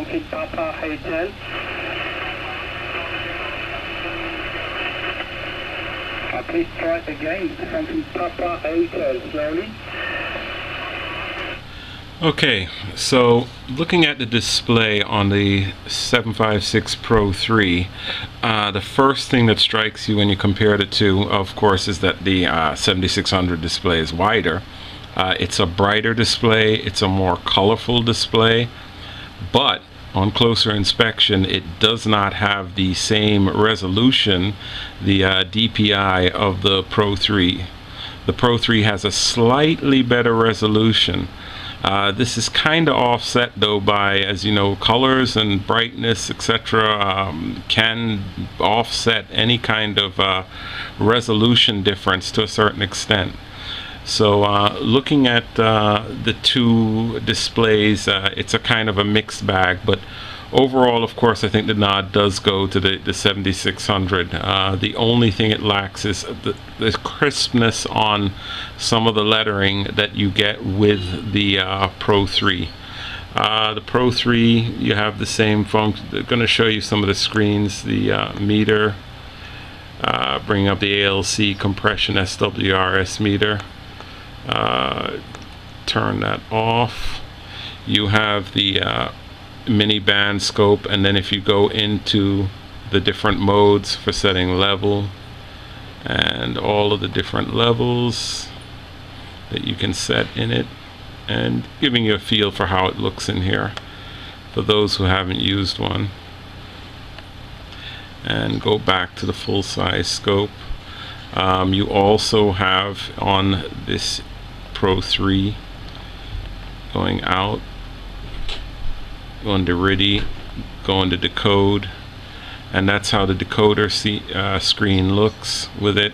Funky Papa Hotel. Please try again. Funky Papa Hotel, slowly. Okay, so looking at the display on the 756 Pro 3, the first thing that strikes you when you compare the two, of course, is that the 7600 display is wider. It's a brighter display, it's a more colorful display, but on closer inspection it does not have the same resolution, the DPI of the Pro 3. The Pro 3 has a slightly better resolution. This is kind of offset though by, as you know, colors and brightness, etc. Can offset any kind of resolution difference to a certain extent. So looking at the two displays, it's a kind of a mixed bag, but overall, of course, I think the nod does go to the 7600. The only thing it lacks is the crispness on some of the lettering that you get with the Pro 3. The Pro 3, you have the same function. They're going to show you some of the screens, the meter, bring up the ALC compression SWRS meter, turn that off. You have the mini band scope, and then if you go into the different modes for setting level and all of the different levels that you can set in it, and giving you a feel for how it looks in here for those who haven't used one. And go back to the full size scope. You also have on this Pro 3 going out, going to RIDI, going to decode, and that's how the decoder screen looks with it.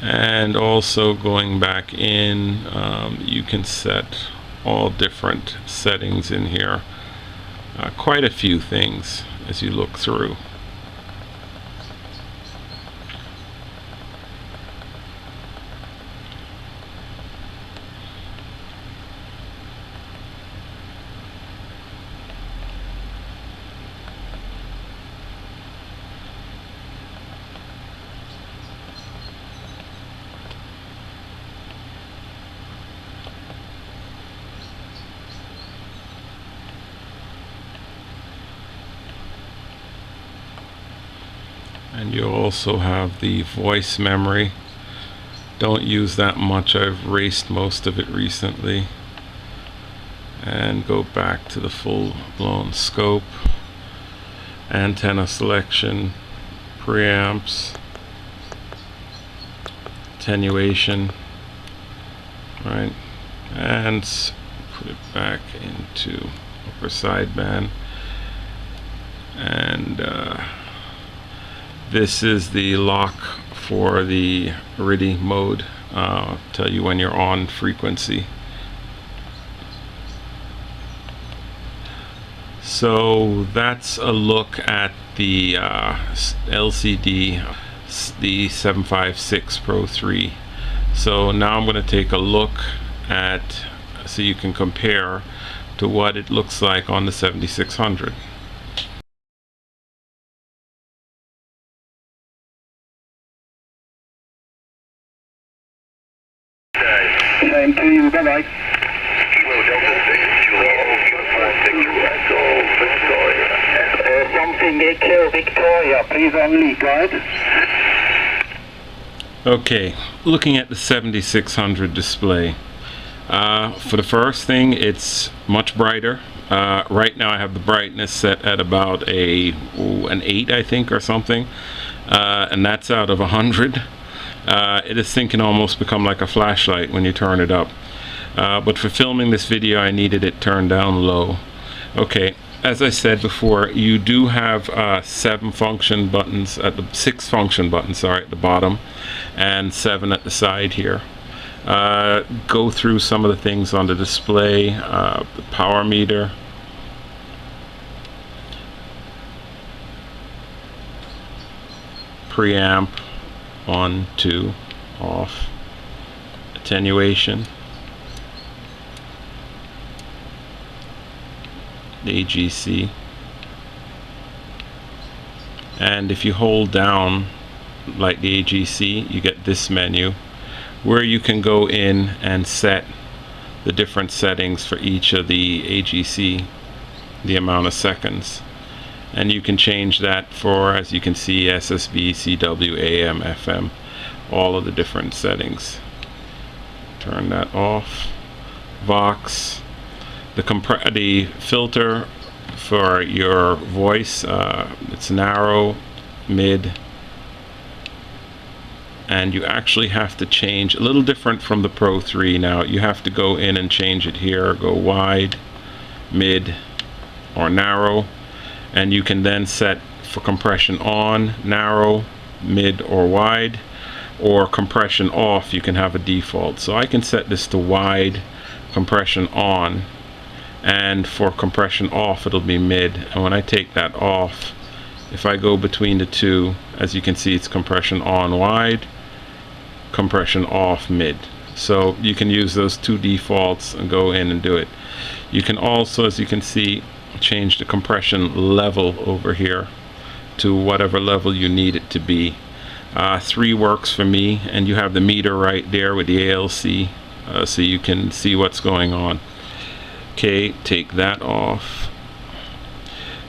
And also going back in, you can set all different settings in here, quite a few things as you look through. And you also have the voice memory. Don't use that much. I've erased most of it recently. And go back to the full-blown scope. Antenna selection, preamps, attenuation, right? And put it back into upper sideband. And this is the lock for the RIDI mode. Tell you when you're on frequency. So that's a look at the LCD, the 756 Pro 3. So now I'm going to take a look at, so you can compare to what it looks like on the 7600. Same to you, bye-bye. Something Echo Victoria, please only guide. Okay, looking at the 7600 display. For the first thing, it's much brighter. Right now I have the brightness set at about an 8, I think, or something. And that's out of 100. This thing can almost become like a flashlight when you turn it up. But for filming this video, I needed it turned down low. Okay, as I said before, you do have 6 function buttons at the bottom, and 7 at the side here. Go through some of the things on the display. The power meter, preamp, on, 2, off, attenuation, the AGC, and if you hold down like the AGC, you get this menu where you can go in and set the different settings for each of the AGC, the amount of seconds, and you can change that for, as you can see, SSB, CW, AM, FM, all of the different settings. Turn that off. Vox, the filter for your voice, it's narrow, mid, and you actually have to change, a little different from the Pro 3 now, you have to go in and change it here, go wide, mid, or narrow, and you can then set for compression on, narrow, mid, or wide, or compression off. You can have a default. So I can set this to wide, compression on, and for compression off it'll be mid, and when I take that off, if I go between the two, as you can see, it's compression on wide, compression off mid. So you can use those two defaults and go in and do it. You can also, as you can see, change the compression level over here to whatever level you need it to be. 3 works for me, and you have the meter right there with the ALC, so you can see what's going on. Okay, take that off.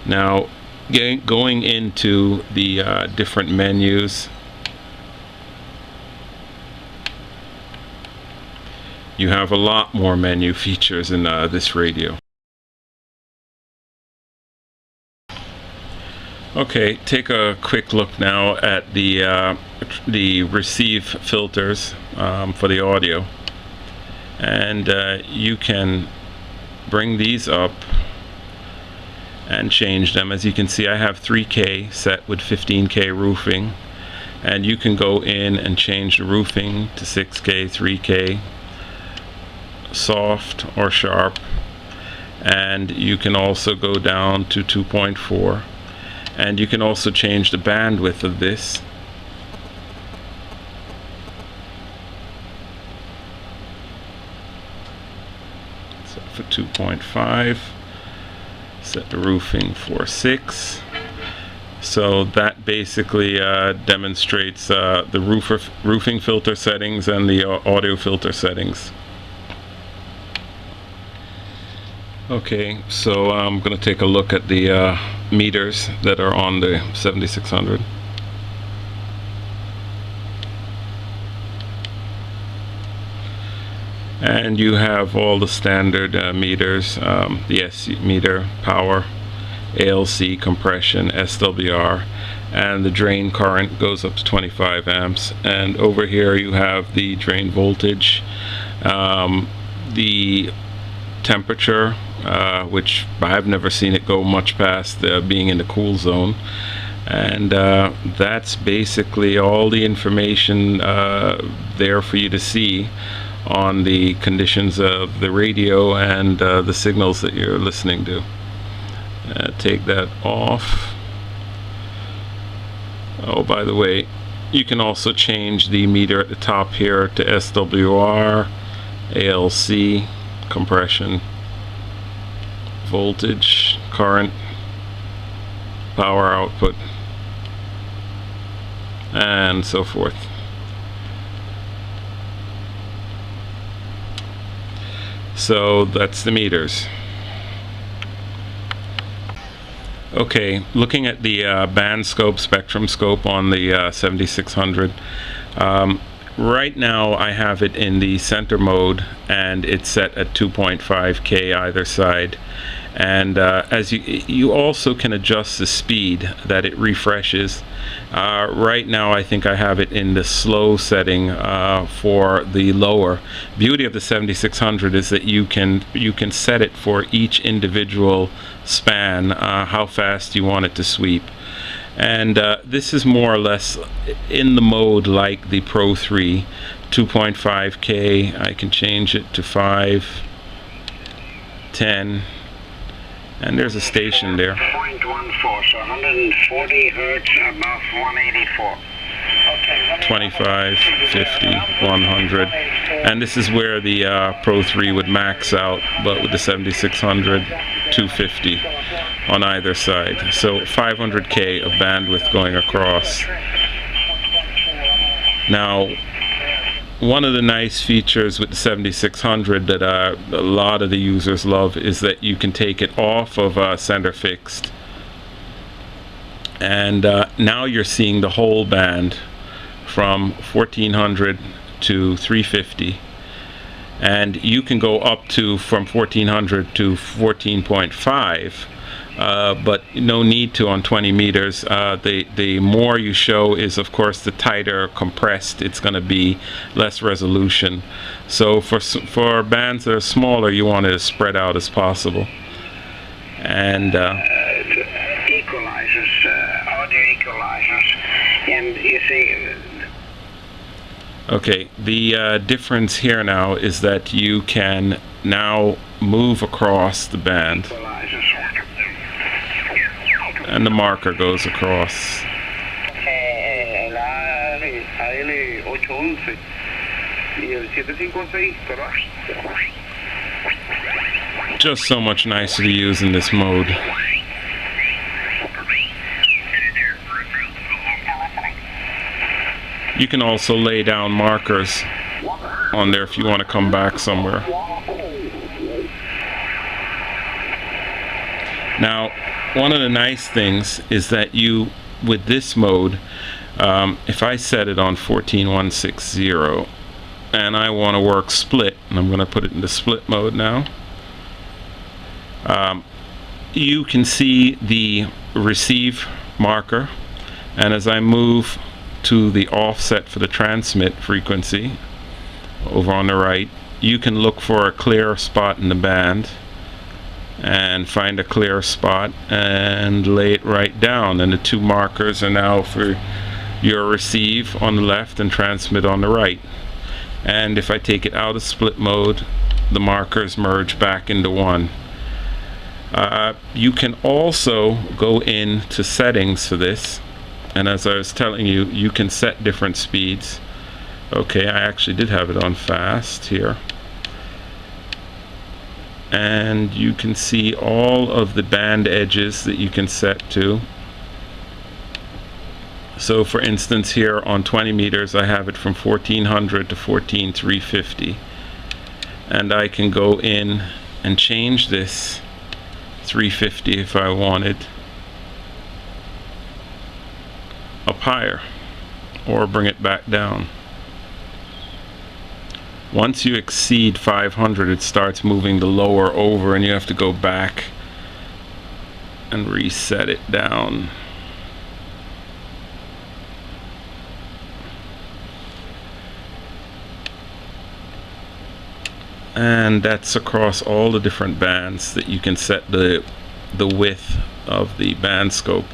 Now going into the different menus, you have a lot more menu features in this radio. Okay, take a quick look now at the receive filters for the audio, and you can bring these up and change them. As you can see, I have 3K set with 15K roofing, and you can go in and change the roofing to 6K, 3K, soft or sharp, and you can also go down to 2.4, and you can also change the bandwidth of this. So for 2.5, set the roofing for 6. So that basically demonstrates the roofing filter settings and the audio filter settings. Okay, so I'm going to take a look at the meters that are on the 7600. And you have all the standard meters, the SC meter, power, ALC, compression, SWR, and the drain current goes up to 25 amps. And over here you have the drain voltage, the temperature, which I've never seen it go much past being in the cool zone, and that's basically all the information there for you to see on the conditions of the radio and the signals that you're listening to. Take that off. Oh, by the way, you can also change the meter at the top here to SWR, ALC, compression, voltage, current, power output, and so forth. So that's the meters. Okay, looking at the band scope, spectrum scope on the 7600. Right now I have it in the center mode, and it's set at 2.5K either side. And as you also can adjust the speed that it refreshes. Right now I think I have it in the slow setting for the lower. Beauty of the 7600 is that you can set it for each individual span, how fast you want it to sweep. And this is more or less in the mode like the Pro 3, 2.5K. I can change it to 5, 10, and there's a station there. 0.14, so 140 hertz above 184. 25, 50, 100, and this is where the Pro 3 would max out, but with the 7600 250 on either side. So 500K of bandwidth going across. Now, one of the nice features with the 7600 that a lot of the users love is that you can take it off of center fixed, and now you're seeing the whole band from 1400 to 350, and you can go up to from 1400 to 14.5, but no need to on 20 meters. The more you show is, of course, the tighter compressed it's going to be, less resolution. So for bands that are smaller, you want it as spread out as possible. And equalizers, audio equalizers, and you see. Okay, the difference here now is that you can now move across the band, and the marker goes across. Just so much nicer to use in this mode. You can also lay down markers on there if you want to come back somewhere. Now, one of the nice things is that you, with this mode, if I set it on 14160 and I want to work split, and I'm going to put it into split mode now, you can see the receive marker, and as I move to the offset for the transmit frequency over on the right, you can look for a clear spot in the band and find a clear spot and lay it right down, and the two markers are now for your receive on the left and transmit on the right. And if I take it out of split mode, the markers merge back into one. You can also go into settings for this, and as I was telling you, you can set different speeds. Okay, I actually did have it on fast here. And you can see all of the band edges that you can set to. So for instance, here on 20 meters, I have it from 1400 to 14350. And I can go in and change this 350 if I wanted up higher, or bring it back down. Once you exceed 500, it starts moving the lower over, and you have to go back and reset it down. And that's across all the different bands that you can set the width of the band scope.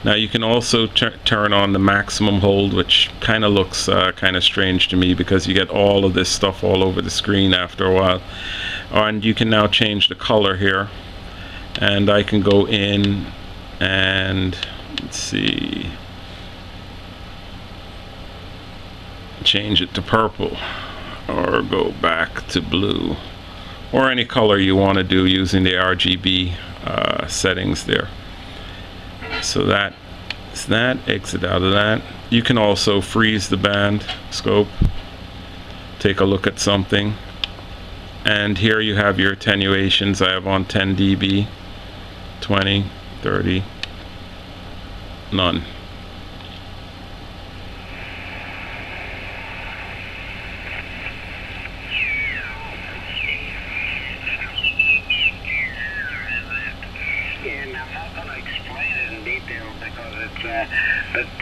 Now you can also turn on the maximum hold, which kind of looks kind of strange to me because you get all of this stuff all over the screen after a while. And you can now change the color here, and I can go in and let's see, change it to purple, or go back to blue, or any color you want to do using the RGB settings there. So that's that. Exit out of that. You can also freeze the band scope, take a look at something, and here you have your attenuations. I have on 10 dB, 20, 30, none.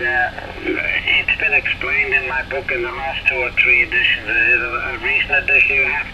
It's been explained in my book in the last 2 or 3 editions. Is it a recent edition you have?